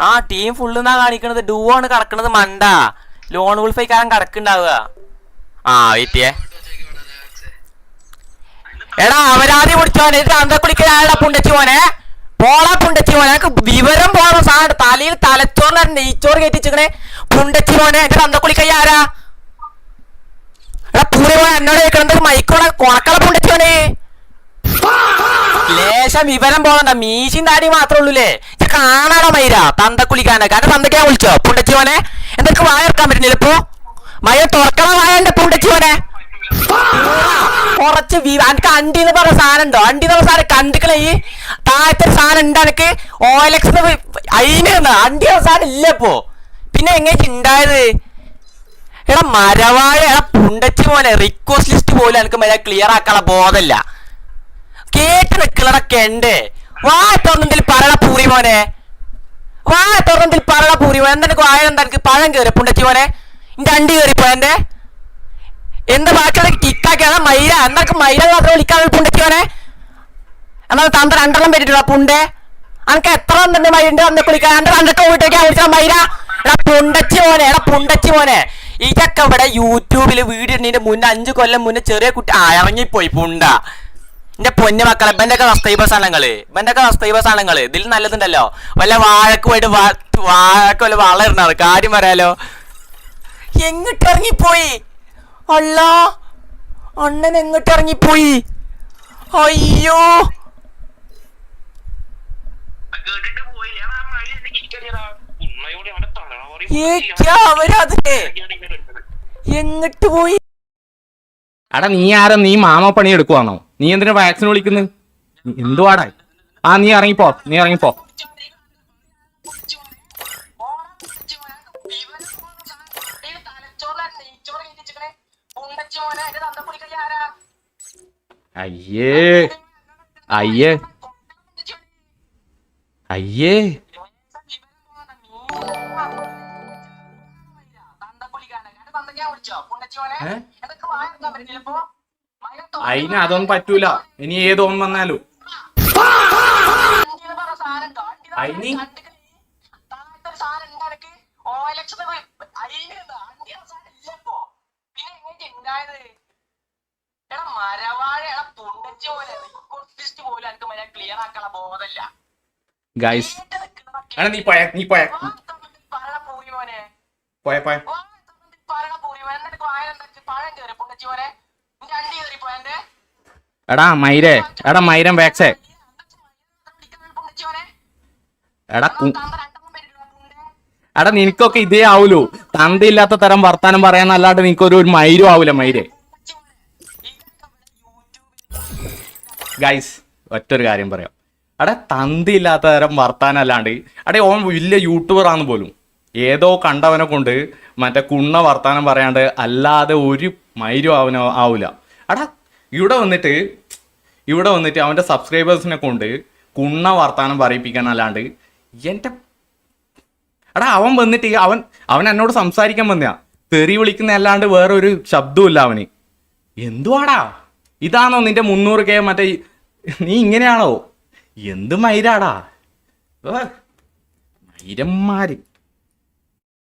ആ team full എന്നാ കാണിക്കണത്. ഡൂ ആണ് കിടക്കണത്. മണ്ട ലോൺ വുൾഫൈക്കാരൻ കിടക്കുണ്ടാവുക. ആ വെയിറ്റിയേ. എടാ അവരാതി പിടിച്ചോനെ അന്തക്കുളിക്കാരുടെ പുണ്ടച്ചി മോനെ പോളാ പുണ്ടച്ചി മോനെ. എനിക്ക് വിവരം പോണോ സാധനം തലയിൽ തലച്ചോറിന് നെയ്ച്ചോറ് കയറ്റിച്ചിക്കണേ പുണ്ടച്ചി മോനെ. എന്റെ അന്തക്കുളിക്കൈ ആരാ? എടാ പൂരി പോയ എന്നോട് കേൾക്കണത് മൈക്കോളെ കൊണക്കള പുണ്ടച്ചി മോനെ. ലേശം വിവരം പോകണ്ട. മീശിൻ താടി മാത്രമേ ഉള്ളൂല്ലേ. കാണാണോ മൈര തന്തക്കുളിക്കാനൊക്കെ? അന്റെ തന്തയ്ക്കാ വിളിച്ചോ പുണ്ടച്ചി മോനെ? എന്തൊക്കെ വായ ഇറക്കാൻ പറ്റുന്നില്ല ഇപ്പൊ? മയ തുറക്കണ വായ എന്റെ പുണ്ടച്ചി മോനെ. കുറച്ച് എനിക്ക് അണ്ടി എന്ന് പറഞ്ഞ സാധനം ഉണ്ടോ? അണ്ടി എന്ന് പറഞ്ഞ സാധനം കണ്ടിക്കണ ഈ താഴത്തെ സാധനം ഉണ്ട് എനിക്ക്. ഓയിലക്സ് അതിന് അണ്ടി എന്ന സാധനം ഇല്ല ഇപ്പോ. പിന്നെ എങ്ങനെ ഉണ്ടായത്? എടാ മരവാഴ എടാ പുണ്ടച്ചി മോനെ. റിക്വസ്റ്റ് ലിസ്റ്റ് പോലും എനിക്ക് മര്യാദ ക്ലിയർ ആക്കാനുള്ള ബോധമില്ല. കേട്ട് നിൽക്കണടൊക്കെ ഉണ്ട്. വാ തുറന്നെങ്കിൽ പറയണ പൂരി മോനെ. വാ തുറന്നെങ്കിൽ പറയണ പൂരി മോനെ. എന്തെനിക്ക് വായ എന്താ എനിക്ക് പഴം കയറി പുണ്ടച്ചി മോനെ. എന്റെ അണ്ടി കയറിപ്പോ എന്റെ എന്താ ബാക്കിയുള്ള കിക്കാക്കിയാണ് മൈര. എന്തൊക്കെ മൈര മാത്രം വിളിക്കാൻ പുണ്ടച്ചോനെ. എന്നാൽ തന്ത രണ്ടെണ്ണം പറ്റിട്ടുള്ള പുണ്ടെ. അനക്ക് എത്ര തന്നെ മൈരുണ്ട് അന്നെ കുളിക്കാൻ? എന്റെ രണ്ടൊക്കെ വീട്ടിലേക്ക് വിളിച്ചാൽ മൈര. എടാ പുണ്ടച്ചി മോനെ. എടാ പുണ്ടച്ചി മോനെ. ഇതൊക്കെ ഇവിടെ യൂട്യൂബിൽ വീഡിയോ ഇടുന്നതിന്റെ മുന്നേ 5 കൊല്ലം മുന്നേ ചെറിയ കുട്ടി ഇറങ്ങിപ്പോയി പുണ്ട. എന്റെ പൊന്നു മക്കളെ ഇവന്റെയൊക്കെ വസ്തൈവസാണങ്ങള് ഇതിൽ നല്ലതുണ്ടല്ലോ. വല്ല വാഴക്ക് പോയിട്ട് വാഴക്ക് വല്ല വളരുന്നാണ് കാര്യം പറയാലോ. എങ്ങിട്ട് ഇറങ്ങിപ്പോയി? അല്ല അണ്ണൻ എങ്ങോട്ട് ഇറങ്ങിപ്പോയി? അയ്യോ അവരതെ എങ്ങോട്ട് പോയി? എടാ നീ ആരാ? നീ മാമ പണി എടുക്കുവാണോ? നീ എന്തിനാ വാക്സിൻ വിളിക്കുന്നത്? എന്തുവാടാ? നീ ഇറങ്ങിപ്പോ. അയ്യേ അയ്യേ അയ്യേ. അതിന് അതൊന്നും പറ്റൂല. ഇനി ഏതോന്നും വന്നാലും അതിന് ഗൈസ് എടാ നീ പോയ എടാ മൈരേ. എടാ മൈരം വാക്സേ. എടാ നിനക്കൊക്കെ ഇതേ ആവൂലോ. തന്തയില്ലാത്ത തരം വർത്താനം പറയാന്നല്ലാണ്ട് നിനക്കൊരു മൈരും ആവൂല മൈരേ. ഗൈസ് ഒറ്റൊരു കാര്യം പറയാം. അവിടെ തന്തയില്ലാത്ത തരം വർത്താനം അല്ലാണ്ട് അവിടെ ഓൻ വലിയ യൂട്യൂബർ ആണെന്ന് പോലും ഏതോ കണ്ടവനെ കൊണ്ട് മറ്റേ കുണ്ണ വർത്താനം പറയാണ്ട് അല്ലാതെ ഒരു മൈരും ആവൂല. അടാ ഇവിടെ വന്നിട്ട് അവൻ്റെ സബ്സ്ക്രൈബേഴ്സിനെ കൊണ്ട് കുണ്ണ വർത്താനം പറയിപ്പിക്കാനല്ലാണ്ട് എൻ്റെ എടാ അവൻ വന്നിട്ട് അവൻ എന്നോട് സംസാരിക്കാൻ വന്നയാ. തെറി വിളിക്കുന്ന അല്ലാണ്ട് വേറൊരു ശബ്ദവും അവന്. എന്തുവാടാ ഇതാണോ നിന്റെ 300K? മറ്റേ നീ ഇങ്ങനെയാണോ? എന്ത് മൈരാടാ മൈരന്മാര്.